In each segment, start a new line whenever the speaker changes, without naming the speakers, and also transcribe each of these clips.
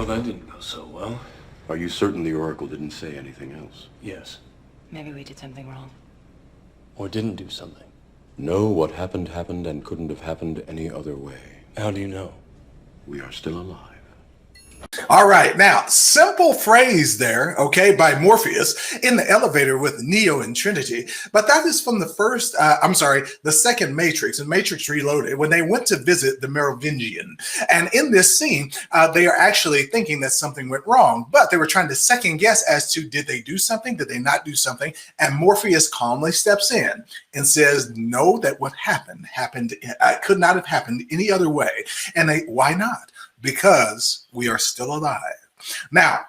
Well, that didn't go so well.
Are you certain the Oracle didn't say anything else?
Yes.
Maybe we did something wrong.
Or didn't do something.
No, what happened happened and couldn't have happened any other way.
How do you know?
We are still alive.
All right, now, simple phrase there, okay, by Morpheus in the elevator with Neo and Trinity, but that is from the second Matrix, and Matrix Reloaded, when they went to visit the Merovingian. And in this scene, they are actually thinking that something went wrong, but they were trying to second guess as to did they do something, did they not do something, and Morpheus calmly steps in and says, no, that what happened could not have happened any other way. And why not? Because we are still alive. Now,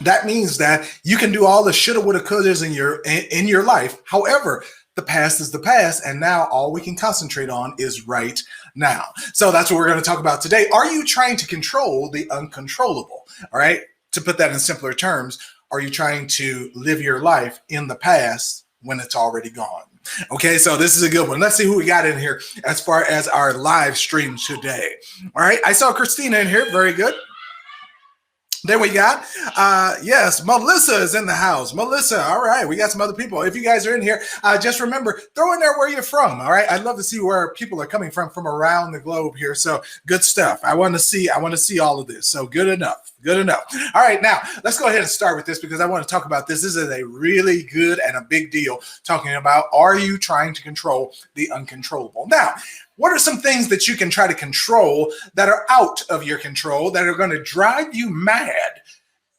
that means that you can do all the shoulda, woulda, couldas in your life. However, the past is the past, and now all we can concentrate on is right now. So that's what we're going to talk about today. Are you trying to control the uncontrollable? All right. To put that in simpler terms, are you trying to live your life in the past when it's already gone? Okay, so this is a good one. Let's see who we got in here as far as our live stream today. All right, I saw Christina in here. Very good. Then we got, yes, Melissa is in the house. Melissa, all right, we got some other people. If you guys are in here, just remember, throw in there where you're from, all right? I'd love to see where people are coming from around the globe here. So good stuff. I want to see all of this. So good enough. Good enough. All right, now let's go ahead and start with this because I want to talk about this. This is a really good and a big deal talking about, are you trying to control the uncontrollable? Now, what are some things that you can try to control that are out of your control that are going to drive you mad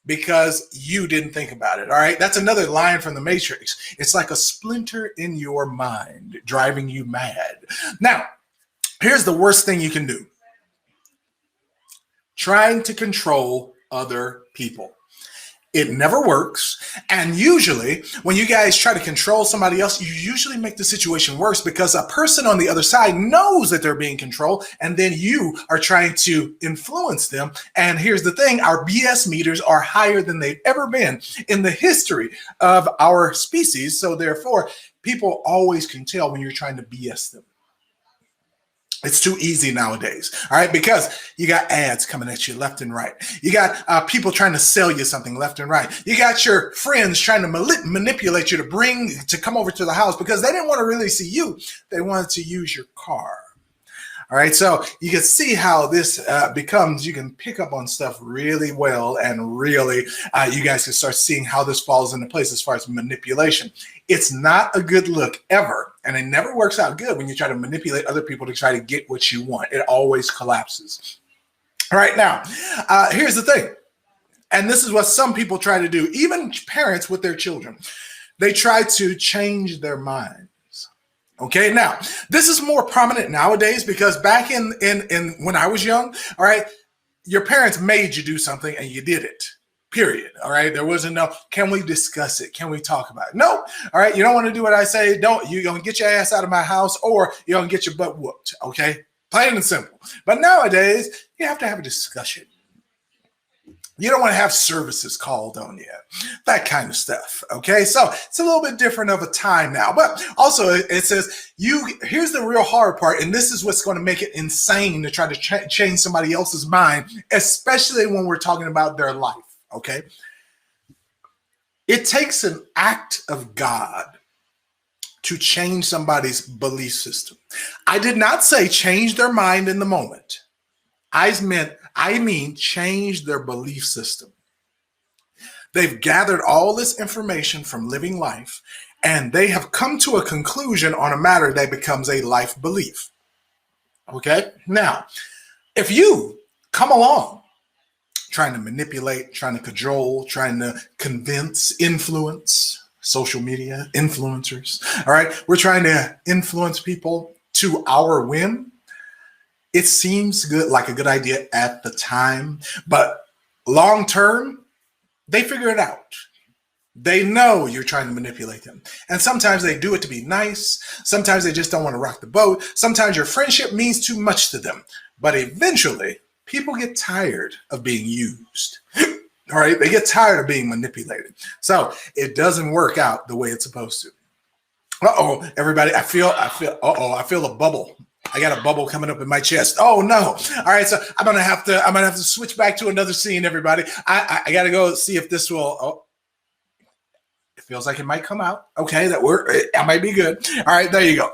because you didn't think about it? All right, that's another line from the Matrix. It's like a splinter in your mind driving you mad. Now, here's the worst thing you can do. Trying to control other people. It never works. And usually when you guys try to control somebody else, you usually make the situation worse because a person on the other side knows that they're being controlled, and then you are trying to influence them. And here's the thing, our BS meters are higher than they've ever been in the history of our species. So therefore, people always can tell when you're trying to BS them. It's too easy nowadays, all right, because you got ads coming at you left and right. You got people trying to sell you something left and right. You got your friends trying to manipulate you to come over to the house because they didn't want to really see you. They wanted to use your car. All right, so you can see how this becomes, you can pick up on stuff really well, and really you guys can start seeing how this falls into place as far as manipulation. It's not a good look ever, and it never works out good when you try to manipulate other people to try to get what you want. It always collapses. All right, now, here's the thing, and this is what some people try to do, even parents with their children. They try to change their mind. Okay, now this is more prominent nowadays because back in when I was young, all right, your parents made you do something and you did it. Period. All right, there wasn't no, can we discuss it? Can we talk about it? No. All right, you don't want to do what I say. Don't. You're gonna get your ass out of my house, or you're gonna get your butt whooped. Okay, plain and simple. But nowadays, you have to have a discussion. You don't want to have services called on you, that kind of stuff. Okay, so it's a little bit different of a time now, but also it says here's the real hard part, and this is what's going to make it insane to try to change somebody else's mind, especially when we're talking about their life. Okay, it takes an act of God to change somebody's belief system. I did not say change their mind in the moment. I mean, change their belief system. They've gathered all this information from living life, and they have come to a conclusion on a matter that becomes a life belief. Okay? Now, if you come along trying to manipulate, trying to cajole, trying to convince, influence, social media, influencers, all right? We're trying to influence people to our whim. It seems good, like a good idea at the time, but long term, they figure it out. They know you're trying to manipulate them. And sometimes they do it to be nice. Sometimes they just don't want to rock the boat. Sometimes your friendship means too much to them. But eventually, people get tired of being used. All right, they get tired of being manipulated. So it doesn't work out the way it's supposed to. Uh-oh, everybody, I feel a bubble. I got a bubble coming up in my chest. Oh no. All right, so I'm gonna have to switch back to another scene, everybody. I gotta go see if this will. Oh, it feels like it might come out. Okay, that might be good. All right, there you go.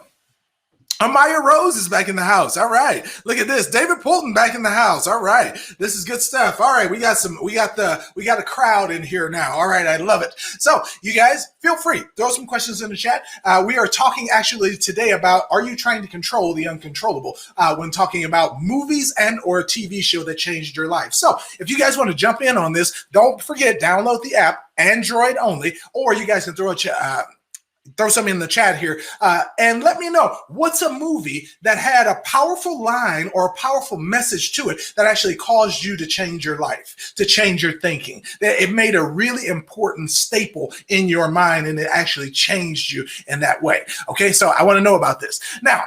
Amaya Rose is back in the house. All right. Look at this. David Poulton back in the house. All right. This is good stuff. All right. We got a crowd in here now. All right. I love it. So you guys feel free. Throw some questions in the chat. We are talking actually today about, are you trying to control the uncontrollable when talking about movies and or a TV show that changed your life? So if you guys want to jump in on this, don't forget, download the app, Android only, or you guys can throw something in the chat here and let me know what's a movie that had a powerful line or a powerful message to it that actually caused you to change your life, to change your thinking, that it made a really important staple in your mind and it actually changed you in that way. Okay, so I want to know about this. Now,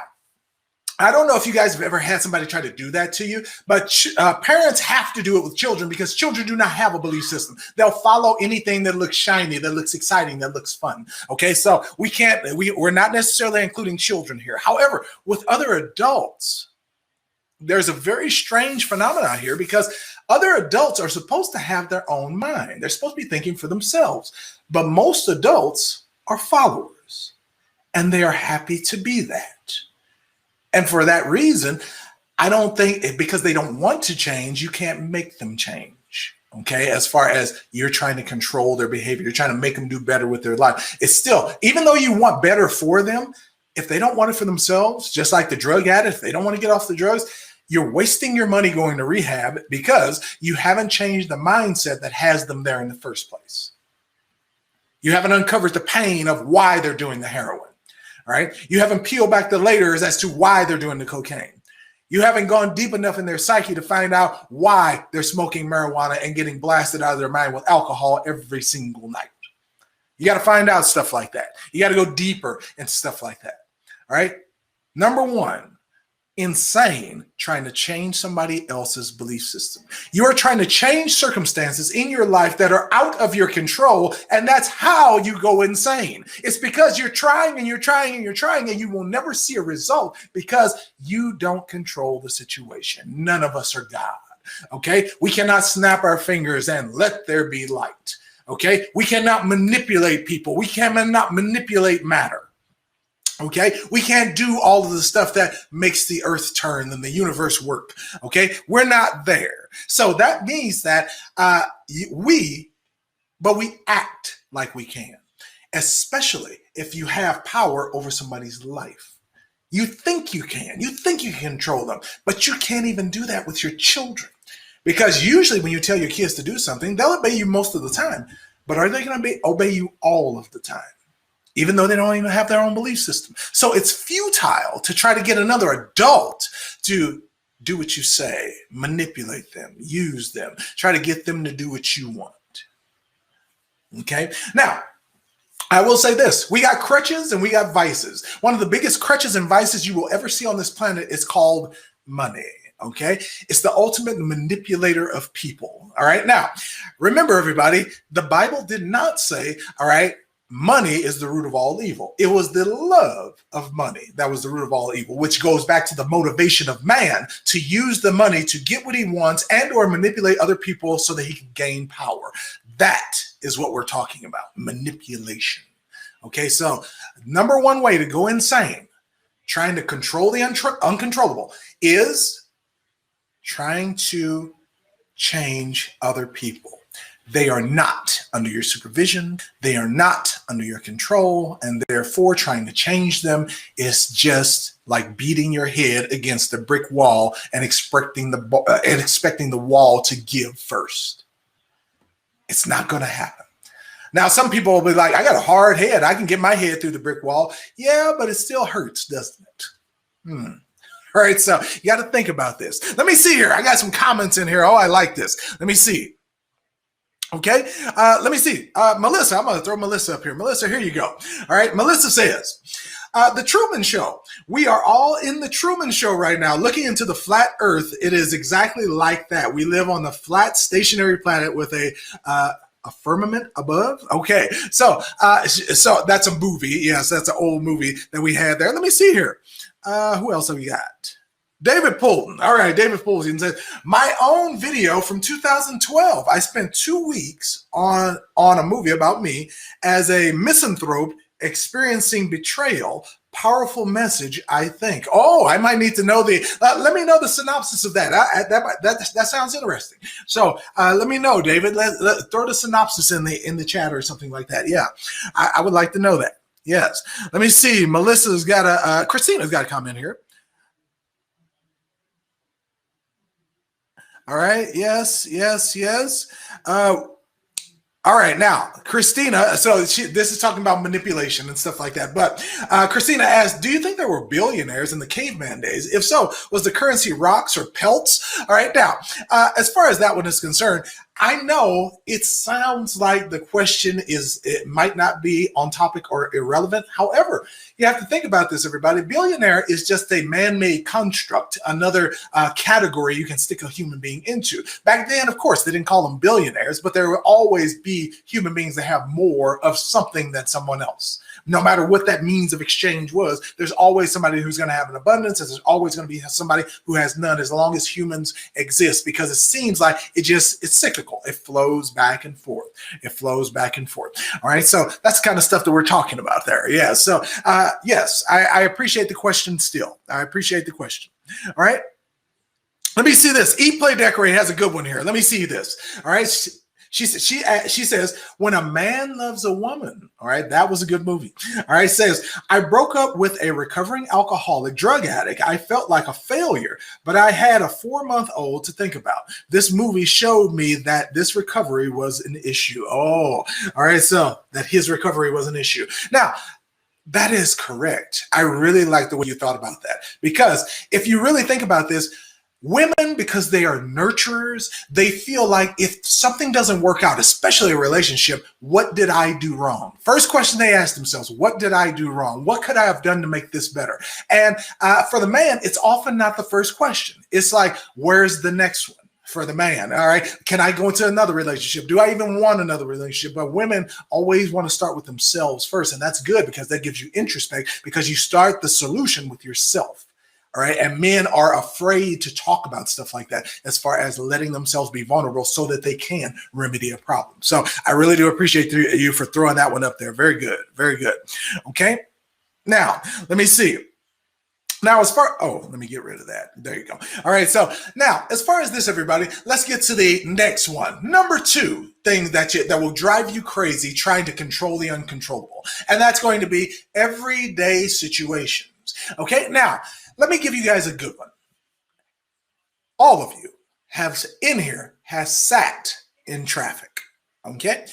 I don't know if you guys have ever had somebody try to do that to you, but parents have to do it with children because children do not have a belief system. They'll follow anything that looks shiny, that looks exciting, that looks fun. Okay, so we're not necessarily including children here. However, with other adults, there's a very strange phenomenon here because other adults are supposed to have their own mind. They're supposed to be thinking for themselves, but most adults are followers, and they are happy to be that. And for that reason, I don't think, because they don't want to change, you can't make them change. Okay, as far as you're trying to control their behavior, you're trying to make them do better with their life. It's still, even though you want better for them, if they don't want it for themselves, just like the drug addict, if they don't want to get off the drugs, you're wasting your money going to rehab because you haven't changed the mindset that has them there in the first place. You haven't uncovered the pain of why they're doing the heroin. All right. You haven't peeled back the layers as to why they're doing the cocaine. You haven't gone deep enough in their psyche to find out why they're smoking marijuana and getting blasted out of their mind with alcohol every single night. You got to find out stuff like that. You got to go deeper into stuff like that. All right. Number one, insane trying to change somebody else's belief system. You are trying to change circumstances in your life that are out of your control, and that's how you go insane. It's because you're trying and you're trying and you're trying, and you will never see a result because you don't control the situation. None of us are God. Okay? We cannot snap our fingers and let there be light. Okay? We cannot manipulate people. We cannot manipulate matter. Okay, we can't do all of the stuff that makes the earth turn and the universe work. Okay, we're not there. So that means that we act like we can, especially if you have power over somebody's life. You think you can control them, but you can't even do that with your children. Because usually when you tell your kids to do something, they'll obey you most of the time, but are they going to obey you all of the time? Even though they don't even have their own belief system. So it's futile to try to get another adult to do what you say, manipulate them, use them, try to get them to do what you want. Okay? Now, I will say this. We got crutches and we got vices. One of the biggest crutches and vices you will ever see on this planet is called money. Okay? It's the ultimate manipulator of people. All right? Now, remember everybody, the Bible did not say, all right, money is the root of all evil. It was the love of money that was the root of all evil, which goes back to the motivation of man to use the money to get what he wants and or manipulate other people so that he can gain power. That is what we're talking about, manipulation. Okay, so number one way to go insane, trying to control the uncontrollable, is trying to change other people. They are not under your supervision. They are not under your control. And therefore, trying to change them is just like beating your head against a brick wall and expecting the wall to give first. It's not going to happen. Now, some people will be like, I got a hard head. I can get my head through the brick wall. Yeah, but it still hurts, doesn't it? All right, so you got to think about this. Let me see here. I got some comments in here. Oh, I like this. Let me see. Okay, let me see. Melissa, I'm going to throw Melissa up here. Melissa, here you go. All right, Melissa says, The Truman Show. We are all in the Truman Show right now, looking into the flat earth. It is exactly like that. We live on the flat, stationary planet with a firmament above. Okay, so that's a movie. Yes, that's an old movie that we had there. Let me see here. Who else have we got? David Poulton. All right, David Poulton says, my own video from 2012. I spent 2 weeks on a movie about me as a misanthrope experiencing betrayal. Powerful message, I think. Oh, I might need to know let me know the synopsis of that. That sounds interesting. So let me know, David. Throw the synopsis in the chat or something like that. Yeah, I would like to know that. Yes. Let me see. Melissa's got Christina's got a comment here. All right. Yes. All right. Now, Christina, so this is talking about manipulation and stuff like that. But Christina asked, do you think there were billionaires in the caveman days? If so, was the currency rocks or pelts? All right. Now, as far as that one is concerned, I know it sounds like the question it might not be on topic or irrelevant. However, you have to think about this, everybody. Billionaire is just a man-made construct, another category you can stick a human being into. Back then, of course, they didn't call them billionaires, but there will always be human beings that have more of something than someone else. No matter what that means of exchange was, there's always somebody who's going to have an abundance, and there's always going to be somebody who has none, as long as humans exist, because it seems like it's cyclical. It flows back and forth. All right. So that's the kind of stuff that we're talking about there. Yeah. So yes, I appreciate the question still. I appreciate the question. All right. Let me see this. Eat, Play, Decorate has a good one here. Let me see this. All right. She says, when a man loves a woman, all right, that was a good movie. All right, says, I broke up with a recovering alcoholic drug addict. I felt like a failure, but I had a 4-month-old to think about. This movie showed me that this recovery was an issue. Oh, all right, so that his recovery was an issue. Now, that is correct. I really like the way you thought about that, because if you really think about this, women, because they are nurturers, they feel like if something doesn't work out, especially a relationship, what did I do wrong? First question they ask themselves, what did I do wrong? What could I have done to make this better? And for the man, it's often not the first question. It's like, where's the next one? For the man, all right, can I go into another relationship? Do I even want another relationship? But women always want to start with themselves first, and that's good because that gives you introspect, because you start the solution with yourself. All right. And men are afraid to talk about stuff like that, as far as letting themselves be vulnerable so that they can remedy a problem. So I really do appreciate you for throwing that one up there. Very good. Very good. Okay. Now, let me see. Now, let me get rid of that. There you go. All right. So now, as far as this, everybody, let's get to the next one. Number 2 thing that will drive you crazy trying to control the uncontrollable. And that's going to be everyday situations. Okay. Now, let me give you guys a good one. All of you have sat in traffic. Okay.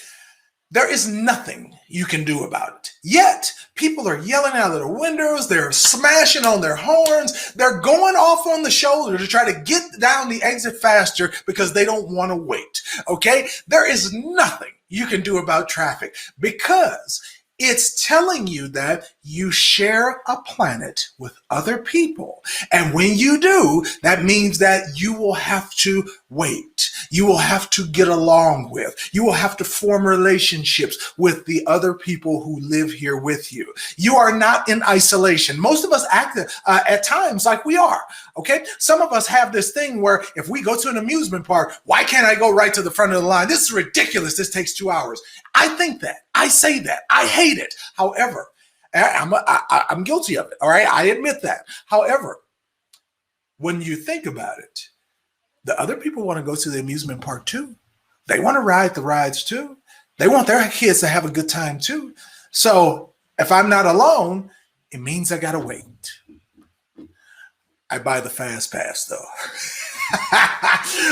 There is nothing you can do about it. Yet, people are yelling out of their windows. They're smashing on their horns. They're going off on the shoulder to try to get down the exit faster because they don't want to wait. Okay? There is nothing you can do about traffic, because it's telling you that you share a planet with other people. And when you do, that means that you will have to wait. You will have to get along with. You will have to form relationships with the other people who live here with you. You are not in isolation. Most of us act at times like we are. Okay? Some of us have this thing where if we go to an amusement park, why can't I go right to the front of the line? This is ridiculous. This takes 2 hours. I think that. I say that. I hate it. However, I'm guilty of it. All right. I admit that. However, when you think about it, the other people want to go to the amusement park too. They want to ride the rides too. They want their kids to have a good time too. So if I'm not alone, it means I got to wait. I buy the fast pass though.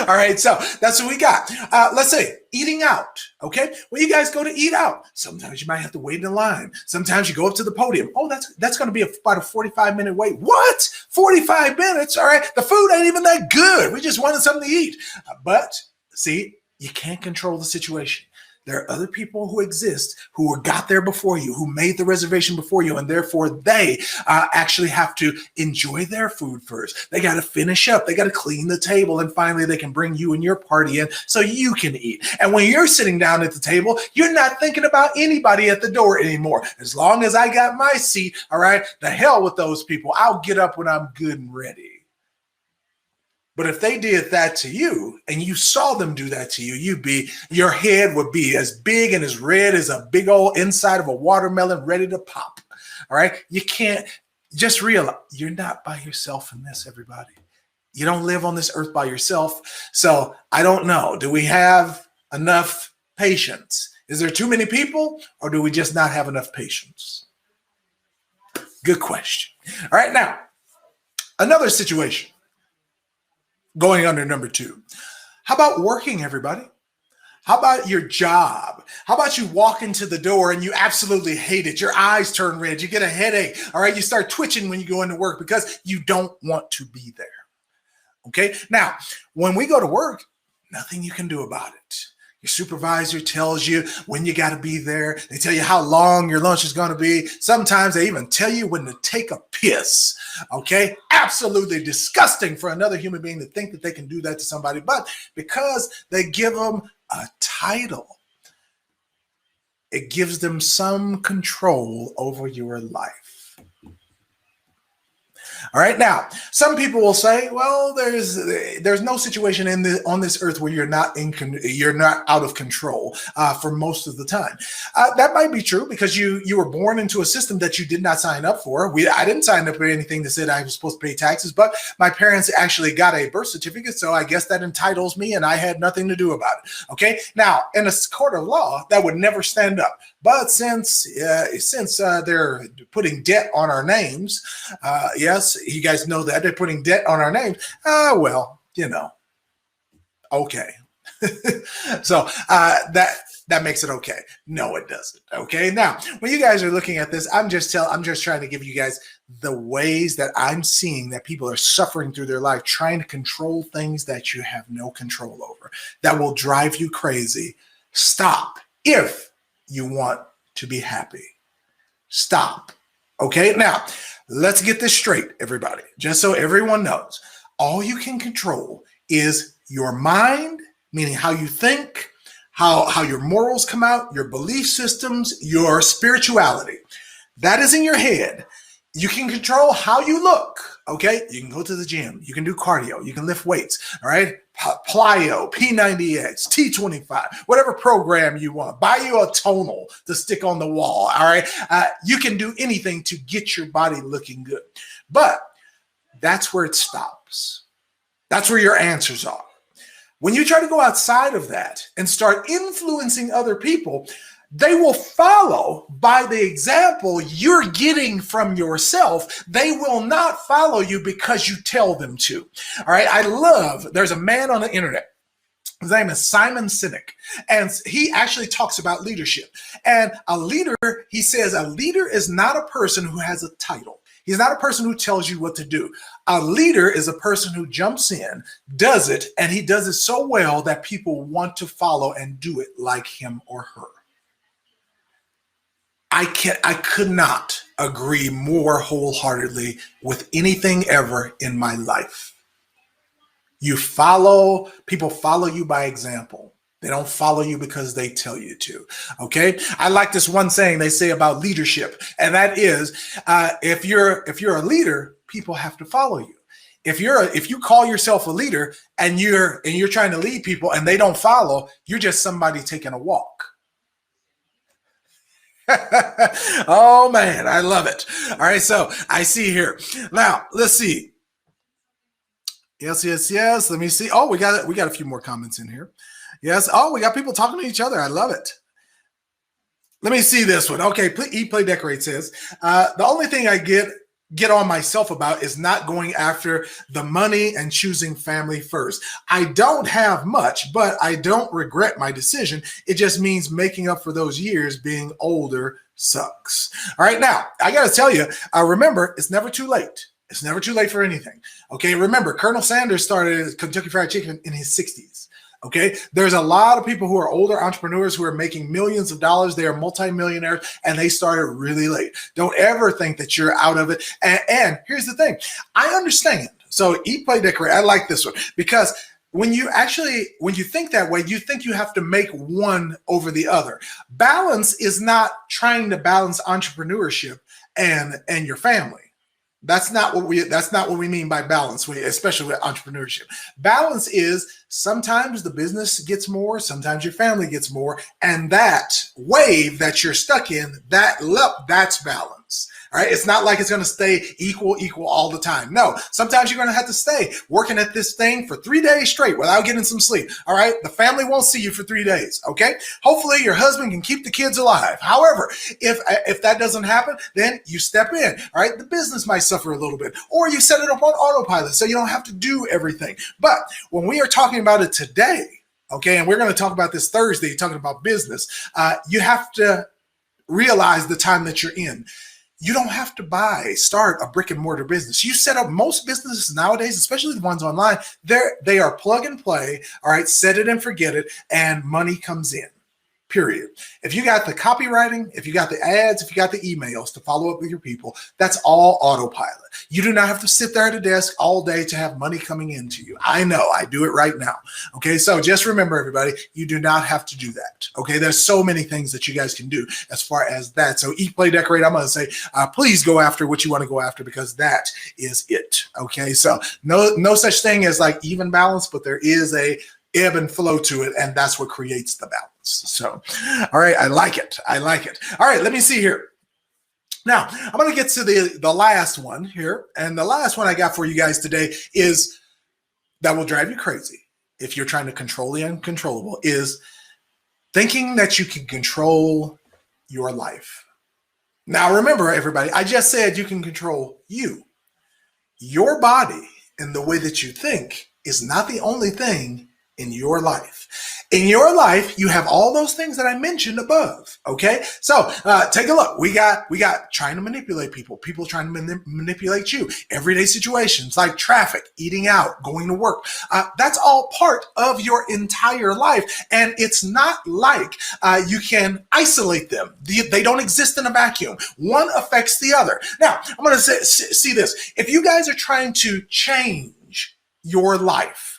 All right, so that's what we got. Let's say eating out. Okay, when you guys go to eat out, sometimes you might have to wait in line. Sometimes you go up to the podium. Oh, that's going to be about a 45-minute wait. What? 45 minutes? All right, the food ain't even that good. We just wanted something to eat. But see, you can't control the situation. There are other people who exist who got there before you, who made the reservation before you, and therefore they actually have to enjoy their food first. They got to finish up. They got to clean the table, and finally they can bring you and your party in so you can eat. And when you're sitting down at the table, you're not thinking about anybody at the door anymore. As long as I got my seat, all right, the hell with those people. I'll get up when I'm good and ready. But if they did that to you and you saw them do that to you, your head would be as big and as red as a big old inside of a watermelon ready to pop. All right. You can't just realize you're not by yourself in this, everybody. You don't live on this earth by yourself. So I don't know. Do we have enough patience? Is there too many people, or do we just not have enough patience? Good question. All right. Now, another situation. Going under number 2. How about working, everybody? How about your job? How about you walk into the door and you absolutely hate it? Your eyes turn red. You get a headache. All right. You start twitching when you go into work because you don't want to be there. Okay. Now, when we go to work, nothing you can do about it. Your supervisor tells you when you got to be there. They tell you how long your lunch is going to be. Sometimes they even tell you when to take a piss. Okay. Absolutely disgusting for another human being to think that they can do that to somebody. But because they give them a title, it gives them some control over your life. All right. Now, some people will say, well, there's no situation on this earth where you're not out of control for most of the time. That might be true because you were born into a system that you did not sign up for. I didn't sign up for anything that said I was supposed to pay taxes, but my parents actually got a birth certificate, so I guess that entitles me, and I had nothing to do about it. Okay. Now, in a court of law, that would never stand up. But since they're putting debt on our names, yes, you guys know that they're putting debt on our names. Well, okay. So that makes it okay. No, it doesn't. Okay. Now, when you guys are looking at this, I'm just trying to give you guys the ways that I'm seeing that people are suffering through their life, trying to control things that you have no control over, that will drive you crazy. Stop if you want to be happy. Stop. Okay. Now, let's get this straight, everybody. Just so everyone knows, all you can control is your mind, meaning how you think, how your morals come out, your belief systems, your spirituality. That is in your head. You can control how you look. Okay. You can go to the gym. You can do cardio. You can lift weights. All right. Plyo, P90X, T25, whatever program you want. Buy you a tonal to stick on the wall. All right. You can do anything to get your body looking good. But that's where it stops. That's where your answers are. When you try to go outside of that and start influencing other people, they will follow by the example you're getting from yourself. They will not follow you because you tell them to. All right. There's a man on the internet. His name is Simon Sinek, and he actually talks about leadership. And he says a leader is not a person who has a title. He's not a person who tells you what to do. A leader is a person who jumps in, does it, and he does it so well that people want to follow and do it like him or her. I could not agree more wholeheartedly with anything ever in my life. People follow you by example. They don't follow you because they tell you to. Okay. I like this one saying they say about leadership, and that is, if you're a leader, people have to follow you. If you call yourself a leader and you're trying to lead people and they don't follow, you're just somebody taking a walk. Oh man, I love it. All right, so I see here. Now, let's see. Yes. Let me see. Oh, we got a few more comments in here. Yes. Oh, we got people talking to each other. I love it. Let me see this one. Okay, Eat, Play, Decorate says, the only thing I get on myself about is not going after the money and choosing family first. I don't have much, but I don't regret my decision. It just means making up for those years being older sucks. All right, now, I got to tell you, remember, it's never too late. It's never too late for anything. Okay, remember, Colonel Sanders started Kentucky Fried Chicken in his 60s. Okay, there's a lot of people who are older entrepreneurs who are making millions of dollars. They are multimillionaires and they started really late. Don't ever think that you're out of it. And here's the thing, I understand. So eat, play, decorate. I like this one because when you think that way, you think you have to make one over the other. Balance is not trying to balance entrepreneurship and your family. That's not what we mean by balance, especially with entrepreneurship. Balance is sometimes the business gets more, sometimes your family gets more, and that wave that you're stuck in, that's balance. All right, it's not like it's going to stay equal all the time. No, sometimes you're going to have to stay working at this thing for 3 days straight without getting some sleep. All right, the family won't see you for 3 days. Okay, hopefully your husband can keep the kids alive. However, if that doesn't happen, then you step in. All right, the business might suffer a little bit, or you set it up on autopilot so you don't have to do everything. But when we are talking about it today, okay, and we're going to talk about this Thursday, talking about business, you have to realize the time that you're in. You don't have to start a brick and mortar business. You set up most businesses nowadays, especially the ones online, they are plug and play. All right, set it and forget it, and money comes in. Period. If you got the copywriting, if you got the ads, if you got the emails to follow up with your people, that's all autopilot. You do not have to sit there at a desk all day to have money coming into you. I know, I do it right now. Okay, so just remember, everybody, you do not have to do that. Okay, there's so many things that you guys can do as far as that. So eat, play, decorate. I'm going to say, please go after what you want to go after because that is it. Okay, so no such thing as like even balance, but there is a ebb and flow to it, and that's what creates the balance. So, all right, I like it. I like it. All right, let me see here. Now, I'm going to get to the last one here, and the last one I got for you guys today is that will drive you crazy if you're trying to control the uncontrollable, is thinking that you can control your life. Now, remember, everybody, I just said you can control you. Your body and the way that you think is not the only thing in your life. In your life, you have all those things that I mentioned above. Okay, so take a look. We got trying to manipulate people trying to manipulate you. Everyday situations like traffic, eating out, going to work. That's all part of your entire life, and it's not like you can isolate them. They don't exist in a vacuum. One affects the other. Now, I'm going to see this. If you guys are trying to change your life,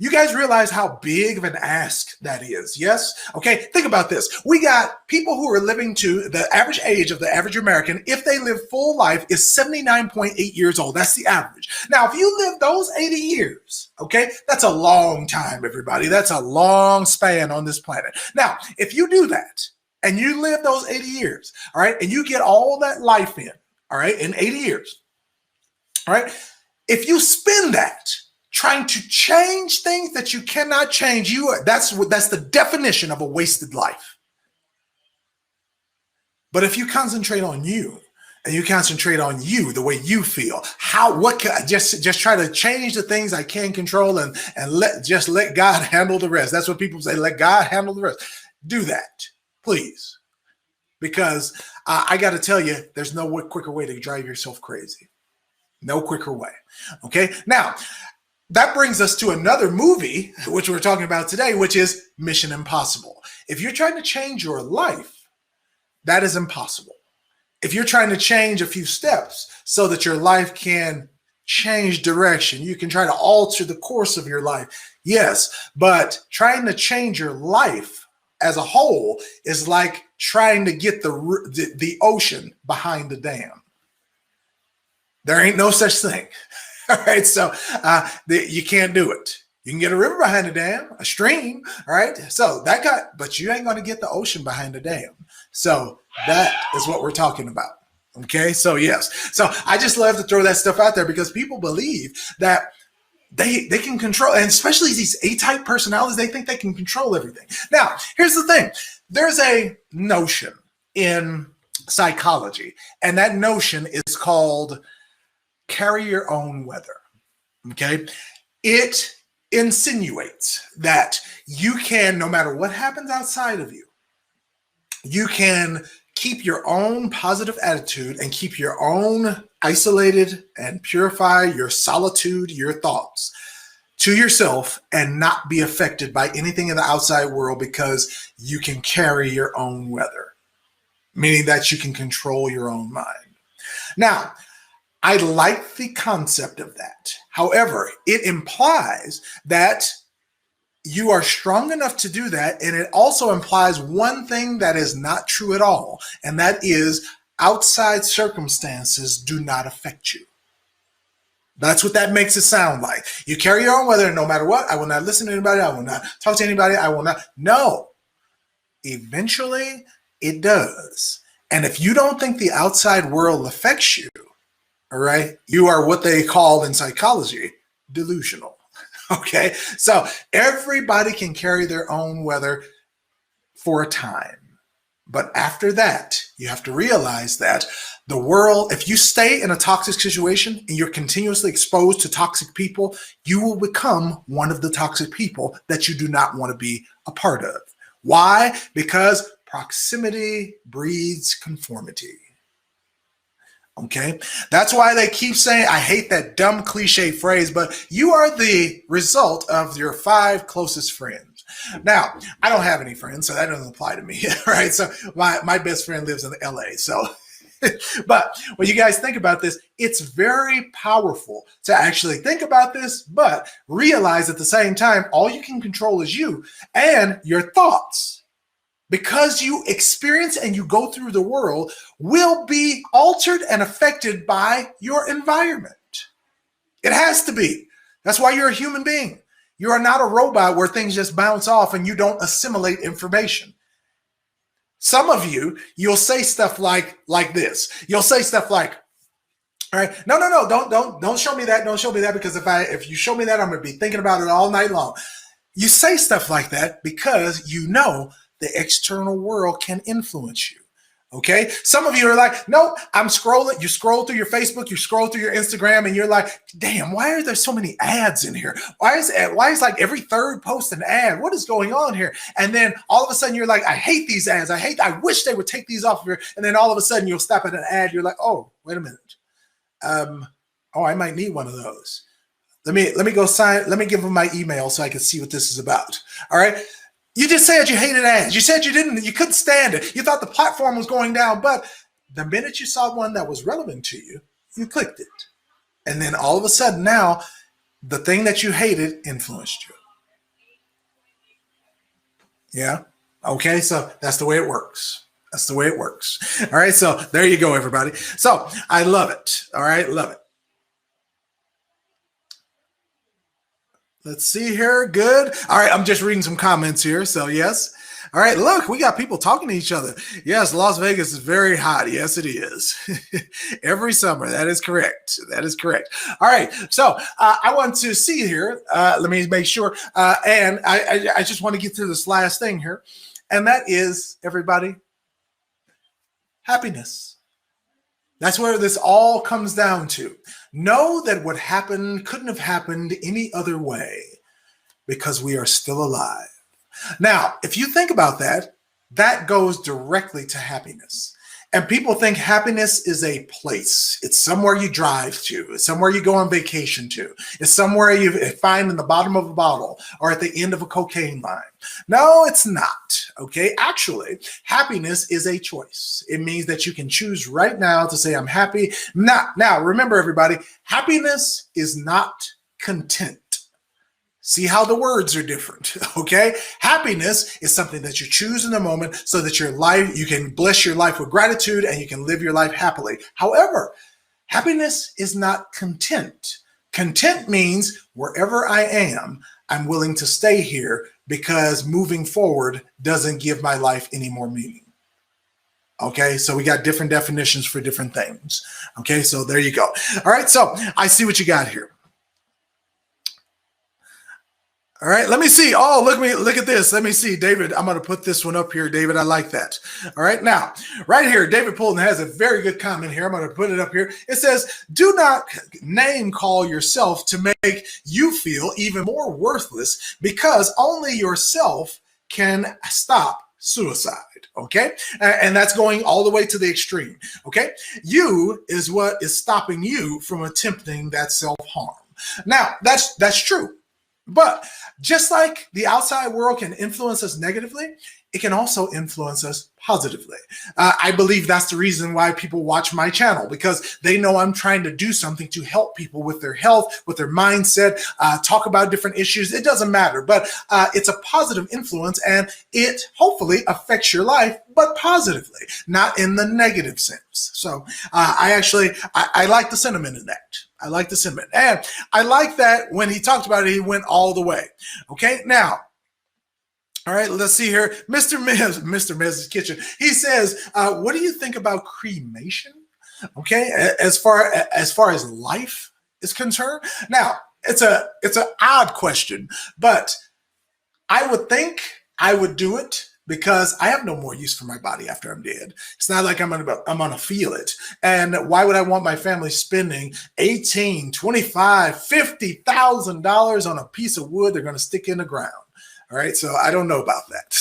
you guys realize how big of an ask that is, yes? Okay, think about this. We got people who are living to the average age of the average American, if they live full life, is 79.8 years old. That's the average. Now, if you live those 80 years, okay, that's a long time, everybody. That's a long span on this planet. Now, if you do that, and you live those 80 years, all right, and you get all that life in, all right, in 80 years, all right, if you spend that trying to change things that you cannot change, that's the definition of a wasted life. But if you concentrate on you, and you concentrate on you, the way you feel, just try to change the things I can control and let God handle the rest. That's what people say, let God handle the rest. Do that, please. Because I got to tell you, there's no quicker way to drive yourself crazy. No quicker way. Okay, now, that brings us to another movie, which we're talking about today, which is Mission Impossible. If you're trying to change your life, that is impossible. If you're trying to change a few steps so that your life can change direction, you can try to alter the course of your life. Yes, but trying to change your life as a whole is like trying to get the ocean behind the dam. There ain't no such thing. All right, so you can't do it. You can get a river behind the dam, a stream, all right? So but you ain't going to get the ocean behind the dam. So that is what we're talking about, okay? So yes, so I just love to throw that stuff out there because people believe that they can control, and especially these A-type personalities, they think they can control everything. Now, here's the thing. There's a notion in psychology, and that notion is called carry your own weather, okay? It insinuates that you can, no matter what happens outside of you, you can keep your own positive attitude and keep your own isolated and purify your solitude, your thoughts to yourself and not be affected by anything in the outside world because you can carry your own weather, meaning that you can control your own mind. Now, I like the concept of that. However, it implies that you are strong enough to do that. And it also implies one thing that is not true at all. And that is outside circumstances do not affect you. That's what that makes it sound like. You carry your own weather no matter what. I will not listen to anybody. I will not talk to anybody. I will not. No. Eventually, it does. And if you don't think the outside world affects you, all right, you are what they call in psychology delusional. Okay, so everybody can carry their own weather for a time. But after that, you have to realize that the world, if you stay in a toxic situation and you're continuously exposed to toxic people, you will become one of the toxic people that you do not want to be a part of. Why? Because proximity breeds conformity. Okay, that's why they keep saying, I hate that dumb cliche phrase, but you are the result of your 5 closest friends. Now, I don't have any friends, so that doesn't apply to me, right? So my best friend lives in LA. So, but when you guys think about this, it's very powerful to actually think about this, but realize at the same time, all you can control is you and your thoughts. Because you experience and you go through the world will be altered and affected by your environment. It has to be. That's why you're a human being. You are not a robot where things just bounce off and you don't assimilate information. Some of you, you'll say stuff like this. You'll say stuff like, all right, no, don't show me that. Don't show me that, because if you show me that, I'm going to be thinking about it all night long. You say stuff like that because you know the external world can influence you. Okay. Some of you are like, no, I'm scrolling. You scroll through your Facebook, you scroll through your Instagram, and you're like, damn, why are there so many ads in here? Why is like every third post an ad? What is going on here? And then all of a sudden you're like, I hate these ads. I wish they would take these off of here. And then all of a sudden you'll stop at an ad. You're like, oh, wait a minute. I might need one of those. Let me go sign. Let me give them my email so I can see what this is about. All right. You just said you hated ads. You said you couldn't stand it. You thought the platform was going down, but the minute you saw one that was relevant to you, you clicked it. And then all of a sudden now, the thing that you hated influenced you. Yeah. Okay. So that's the way it works. That's the way it works. All right. So there you go, everybody. So I love it. All right. Love it. Let's see here. Good. All right. I'm just reading some comments here. So yes. All right. Look, we got people talking to each other. Yes. Las Vegas is very hot. Yes, it is. Every summer. That is correct. That is correct. All right. So I want to see here. Let me make sure. And I just want to get through this last thing here. And that is, everybody, happiness. That's where this all comes down to. Know that what happened couldn't have happened any other way because we are still alive. Now, if you think about that, that goes directly to happiness. And people think happiness is a place. It's somewhere you drive to. It's somewhere you go on vacation to. It's somewhere you find in the bottom of a bottle or at the end of a cocaine line. No, it's not. Okay. Actually, happiness is a choice. It means that you can choose right now to say, I'm happy. Now, remember, everybody, happiness is not content. See how the words are different, okay? Happiness is something that you choose in the moment so that you can bless your life with gratitude and you can live your life happily. However, happiness is not content. Content means wherever I am, I'm willing to stay here because moving forward doesn't give my life any more meaning. Okay, so we got different definitions for different things. Okay, so there you go. All right, so I see what you got here. All right, let me see. Oh, look at this. Let me see, David. I'm going to put this one up here, David. I like that. All right, now, right here, David Poulton has a very good comment here. I'm going to put it up here. It says, do not name call yourself to make you feel even more worthless because only yourself can stop suicide. Okay, and that's going all the way to the extreme. Okay, you is what is stopping you from attempting that self-harm. Now, that's true. But just like the outside world can influence us negatively, it can also influence us positively. I believe that's the reason why people watch my channel, because they know I'm trying to do something to help people with their health, with their mindset, talk about different issues. It doesn't matter, but it's a positive influence, and it hopefully affects your life, but positively, not in the negative sense. So I like the sentiment in that. I like the sentiment. And I like that when he talked about it, he went all the way. Okay, now, all right, let's see here. Mr. Mez's Kitchen. He says, what do you think about cremation? Okay, as far as life is concerned. Now, it's an odd question, but I would think I would do it because I have no more use for my body after I'm dead. It's not like I'm gonna feel it. And why would I want my family spending $18,000, $25,000, $50,000 on a piece of wood they're gonna stick in the ground? All right, so I don't know about that.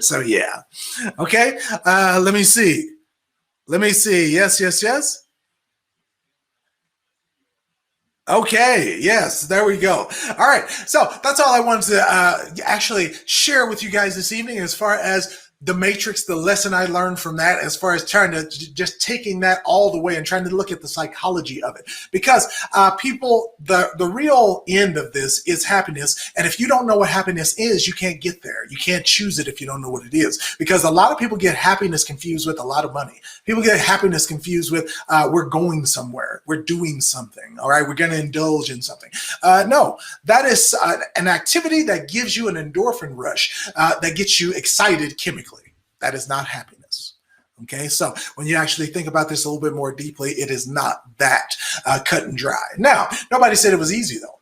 So yeah. Okay, let me see. Yes. Okay, yes, there we go. All right, so that's all I wanted to actually share with you guys this evening as far as the Matrix, the lesson I learned from that, as far as trying to just taking that all the way and trying to look at the psychology of it. Because people, the real end of this is happiness. And if you don't know what happiness is, you can't get there. You can't choose it if you don't know what it is. Because a lot of people get happiness confused with a lot of money. People get happiness confused with we're going somewhere. We're doing something. All right, we're going to indulge in something. No, that is an activity that gives you an endorphin rush that gets you excited chemically. That is not happiness. Okay, so when you actually think about this a little bit more deeply, it is not that cut and dry. Now, nobody said it was easy though.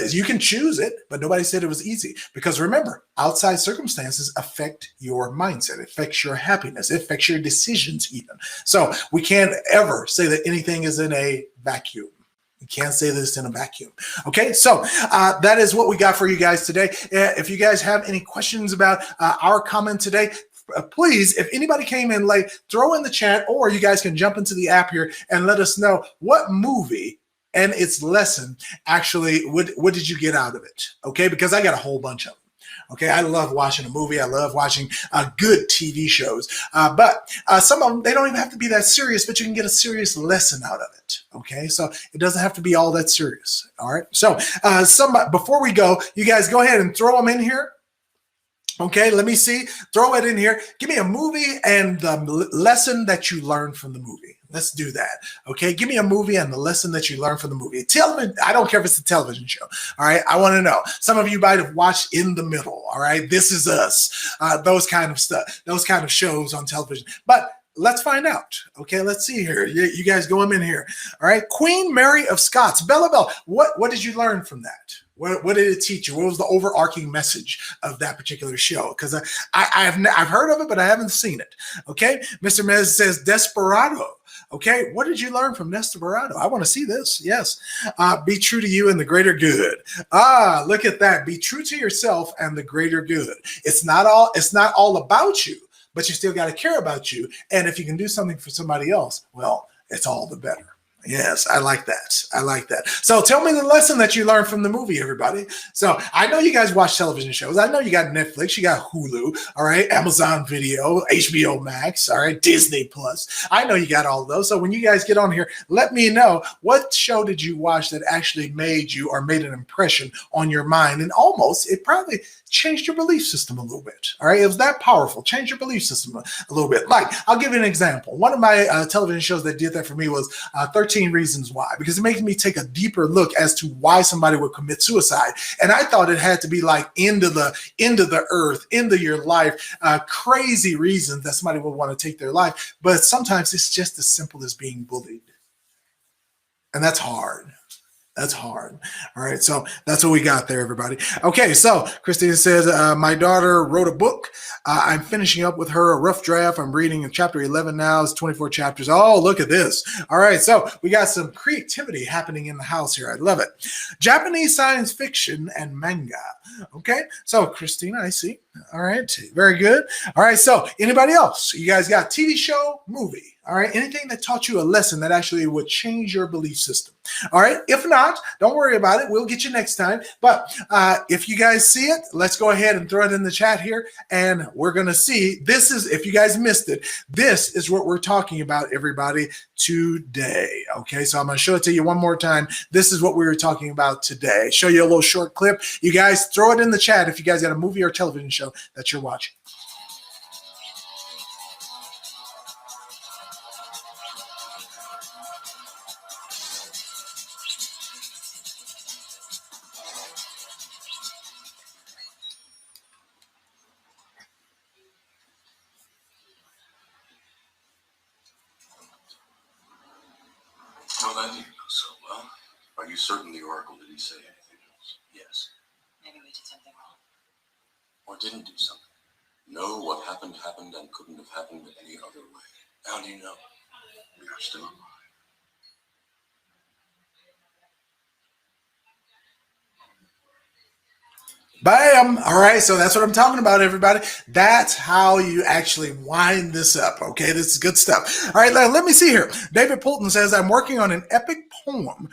You can choose it, but nobody said it was easy. Because remember, outside circumstances affect your mindset, it affects your happiness, it affects your decisions even. So we can't ever say that anything is in a vacuum. You can't say this in a vacuum. Okay, so that is what we got for you guys today. If you guys have any questions about our comment today, please, if anybody came in late, throw in the chat, or you guys can jump into the app here and let us know what movie and its lesson actually, what did you get out of it? Okay, because I got a whole bunch of them. Okay, I love watching a movie. I love watching good TV shows. But some of them, they don't even have to be that serious, but you can get a serious lesson out of it. Okay, so it doesn't have to be all that serious. All right, so before we go, you guys go ahead and throw them in here. Okay, let me see. Throw it in here. Give me a movie and the lesson that you learned from the movie. Let's do that. Okay, give me a movie and the lesson that you learned from the movie. I don't care if it's a television show. All right, I want to know. Some of you might have watched In the Middle. All right, This Is Us. Those kind of stuff. Those kind of shows on television. But let's find out. Okay, let's see here. You guys go in here. All right, Queen Mary of Scots. Bella Bell. What did you learn from that? What did it teach you? What was the overarching message of that particular show? Because I've heard of it, but I haven't seen it. Okay, Mr. Mez says Desperado. Okay, what did you learn from Desperado? I want to see this. Yes, be true to you and the greater good. Look at that. Be true to yourself and the greater good. It's not all about you, but you still got to care about you. And if you can do something for somebody else, well, it's all the better. Yes, I like that. I like that. So tell me the lesson that you learned from the movie, everybody. So I know you guys watch television shows. I know you got Netflix, you got Hulu, all right, Amazon Video, HBO Max, all right, Disney Plus. I know you got all of those. So when you guys get on here, let me know what show did you watch that actually made you or made an impression on your mind, and it probably changed your belief system a little bit. All right, it was that powerful. Change your belief system a little bit. Like, I'll give you an example. One of my television shows that did that for me was 13 Reasons Why, because it makes me take a deeper look as to why somebody would commit suicide. And I thought it had to be like end of the earth, end of your life, crazy reasons that somebody would want to take their life. But sometimes it's just as simple as being bullied. And that's hard. That's hard. All right. So that's what we got there, everybody. Okay. So Christine says, my daughter wrote a book. I'm finishing up with her a rough draft. I'm reading in chapter 11 now. It's 24 chapters. Oh, look at this. All right. So we got some creativity happening in the house here. I love it. Japanese science fiction and manga. Okay, so Christina, I see. All right, very good. All right, so anybody else? You guys got TV show, movie? All right, anything that taught you a lesson that actually would change your belief system? All right, if not, don't worry about it. We'll get you next time. But if you guys see it, let's go ahead and throw it in the chat here, and we're gonna see. This is, if you guys missed it, this is what we're talking about, everybody, today. Okay, so I'm gonna show it to you one more time. This is what we were talking about today. Show you a little short clip. You guys throw it in the chat if you guys got a movie or television show that you're watching.
Well, that didn't go so well. Are you certain the Oracle didn't say anything else?
Yes.
Maybe we did something wrong.
Or didn't do something.
No, what happened happened and couldn't have happened any other way.
How do you know?
We are still alive.
Bam! All right, so that's what I'm talking about, everybody. That's how you actually wind this up, okay? This is good stuff. All right, let me see here. David Poulton says, I'm working on an epic poem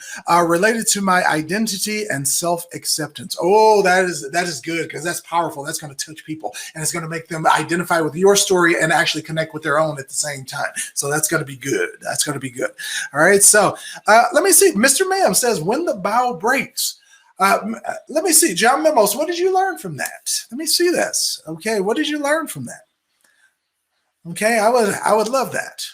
related to my identity and self-acceptance. Oh, that is good, because that's powerful. That's going to touch people, and it's going to make them identify with your story and actually connect with their own at the same time. So that's going to be good. That's going to be good. All right, so let me see. Mr. Ma'am says, when the bow breaks. Let me see. John Memos, what did you learn from that? Let me see this. Okay, what did you learn from that? Okay, I would love that.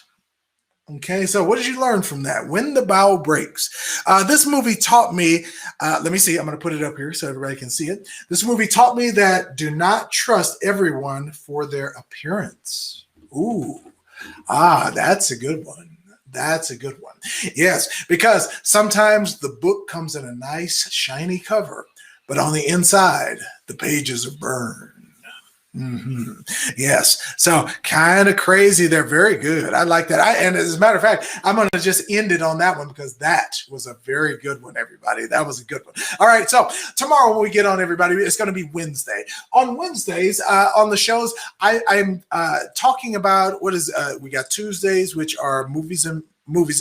Okay, so what did you learn from that? When the bow breaks. This movie taught me, let me see, I'm going to put it up here so everybody can see it. This movie taught me that do not trust everyone for their appearance. Ooh, that's a good one. That's a good one. Yes, because sometimes the book comes in a nice, shiny cover, but on the inside, the pages are burned. Yes, so kind of crazy. They're very good. I like that. And as a matter of fact, I'm going to just end it on that one because that was a very good one, everybody. That was a good one. All right, so tomorrow when we get on, everybody, it's going to be Wednesday. On Wednesdays, on the shows, I'm talking about we got Tuesdays, which are movies.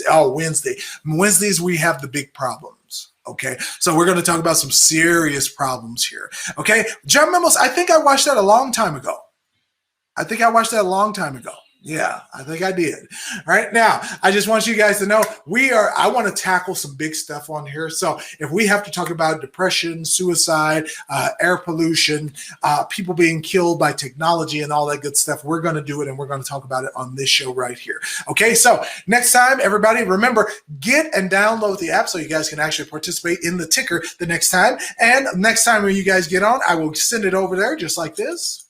Oh, Wednesdays, we have the big problems. Okay, so we're going to talk about some serious problems here. Okay, John Memos, I think I watched that a long time ago. Yeah, I think I did. All right. Now, I just want you guys to know I want to tackle some big stuff on here. So if we have to talk about depression, suicide, air pollution, people being killed by technology and all that good stuff, we're going to do it, and we're going to talk about it on this show right here. Okay. So next time, everybody, remember, get and download the app so you guys can actually participate in the ticker the next time. And next time when you guys get on, I will send it over there just like this.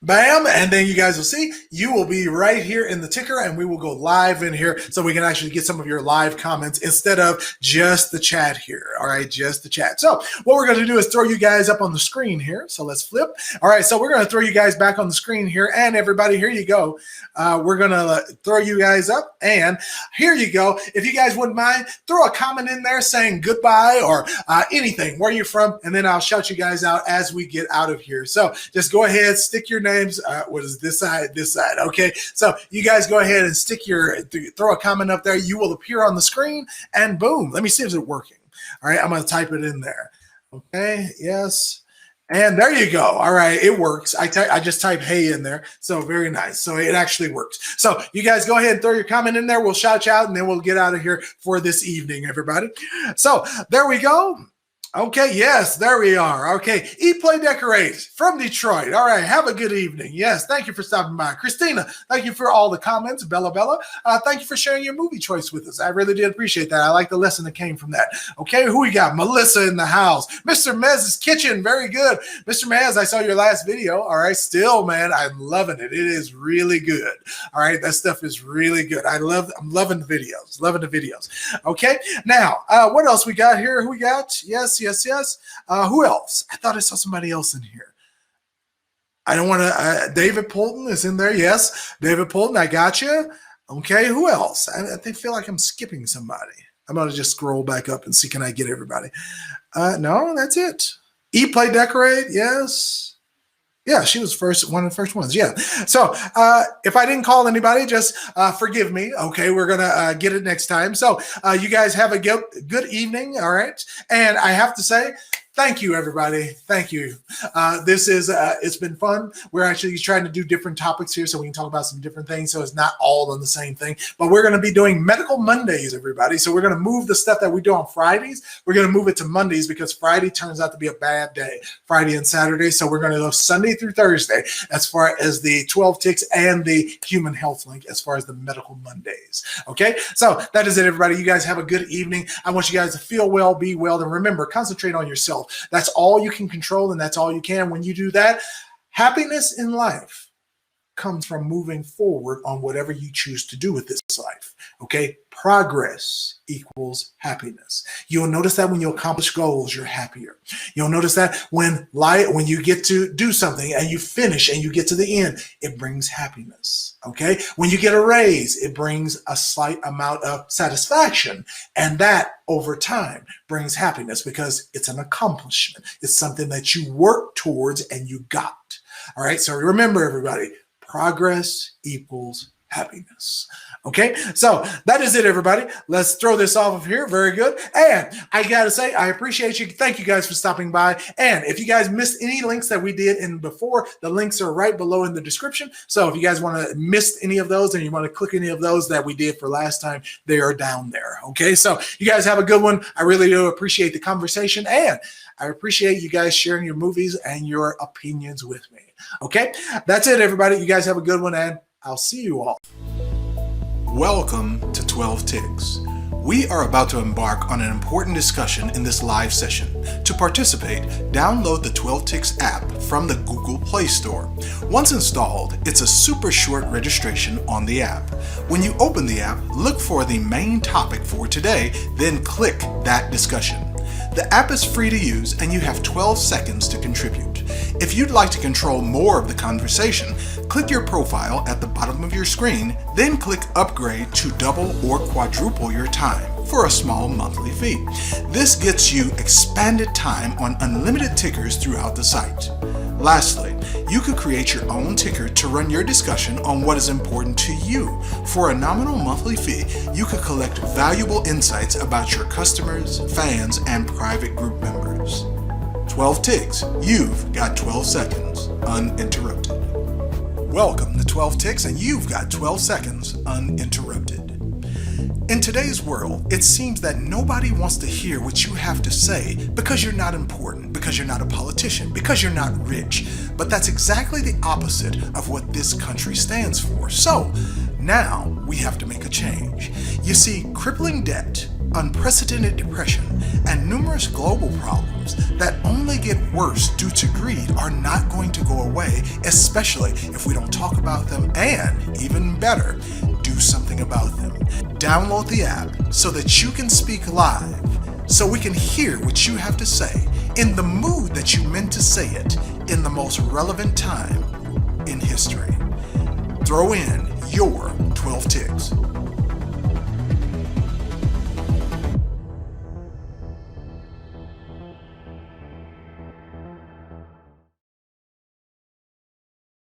Bam, and then you guys will see, you will be right here in the ticker, and we will go live in here so we can actually get some of your live comments instead of just the chat here. All right, just the chat. So what we're going to do is throw you guys up on the screen here. So let's flip. All right, so we're going to throw you guys back on the screen here, and everybody, here you go. We're going to throw you guys up, and here you go. If you guys wouldn't mind, throw a comment in there saying goodbye or anything, where you're from, and then I'll shout you guys out as we get out of here. So just go ahead, stick your name. What is this side? Okay, so you guys go ahead and throw a comment up there. You will appear on the screen, and boom. Let me see if it's working. All right, I'm going to type it in there. Okay, yes. And there you go. All right, it works. I just type hey in there. So very nice. So it actually works. So you guys go ahead and throw your comment in there. We'll shout you out, and then we'll get out of here for this evening, everybody. So there we go. Okay, yes, there we are. Okay, Eat, Play, Decorate from Detroit. All right, have a good evening. Yes, thank you for stopping by. Christina, thank you for all the comments. Bella, thank you for sharing your movie choice with us. I really did appreciate that. I like the lesson that came from that. Okay, who we got? Melissa in the house. Mr. Mez's Kitchen, very good. Mr. Mez, I saw your last video. All right, still, man, I'm loving it. It is really good. All right, that stuff is really good. I'm loving the videos. Okay, now, what else we got here? Who we got? Yes. Who else? I thought I saw somebody else in here. I don't want to. David Poulton is in there. Yes, David Poulton, I got you. Okay, who else? I feel like I'm skipping somebody. I'm going to just scroll back up and see, can I get everybody? No, that's it. Eat, play, decorate. Yes. Yeah, she was one of the first ones. Yeah. So if I didn't call anybody, just forgive me. Okay, we're going to get it next time. So you guys have a good evening. All right. And I have to say, thank you, everybody. Thank you. This is, it's been fun. We're actually trying to do different topics here so we can talk about some different things. So it's not all on the same thing, but we're going to be doing Medical Mondays, everybody. So we're going to move the stuff that we do on Fridays. We're going to move it to Mondays because Friday turns out to be a bad day, Friday and Saturday. So we're going to go Sunday through Thursday as far as the 12 ticks and the human health link as far as the Medical Mondays. Okay. So that is it, everybody. You guys have a good evening. I want you guys to feel well, be well, and remember, concentrate on yourself. That's all you can control, and that's all you can. When you do that, happiness in life comes from moving forward on whatever you choose to do with this life. Okay? Progress equals happiness. You'll notice that when you accomplish goals, you're happier. You'll notice that when you get to do something and you finish and you get to the end, it brings happiness. Okay? When you get a raise, it brings a slight amount of satisfaction. And that over time brings happiness because it's an accomplishment. It's something that you work towards and you got. All right? So remember, everybody, progress equals happiness. Okay, so that is it, everybody. Let's throw this off of here. Very good. And I got to say, I appreciate you. Thank you guys for stopping by. And if you guys missed any links that we did in before, the links are right below in the description. So if you guys want to miss any of those and you want to click any of those that we did for last time, they are down there. Okay, so you guys have a good one. I really do appreciate the conversation. And I appreciate you guys sharing your movies and your opinions with me. Okay, that's it, everybody. You guys have a good one, and I'll see you all. Welcome to 12 Ticks. We are about to embark on an important discussion in this live session. To participate, download the 12 Ticks app from the Google Play Store. Once installed, it's a super short registration on the app. When you open the app, look for the main topic for today, then click that discussion. The app is free to use and you have 12 seconds to contribute. If you'd like to control more of the conversation, click your profile at the bottom of your screen, then click Upgrade to double or quadruple your time for a small monthly fee. This gets you expanded time on unlimited tickers throughout the site. Lastly, you could create your own ticker to run your discussion on what is important to you. For a nominal monthly fee, you could collect valuable insights about your customers, fans, and private group members. 12 Ticks, you've got 12 seconds uninterrupted. Welcome to 12 Ticks, and you've got 12 seconds uninterrupted. In today's world, it seems that nobody wants to hear what you have to say because you're not important, because you're not a politician, because you're not rich. But that's exactly the opposite of what this country stands for. So now we have to make a change. You see, crippling debt, unprecedented depression, and numerous global problems that only get worse due to greed are not going to go away, especially if we don't talk about them and, even better, do something about them. Download the app so that you can speak live, so we can hear what you have to say in the mood that you meant to say it in the most relevant time in history. Throw in your 12 ticks.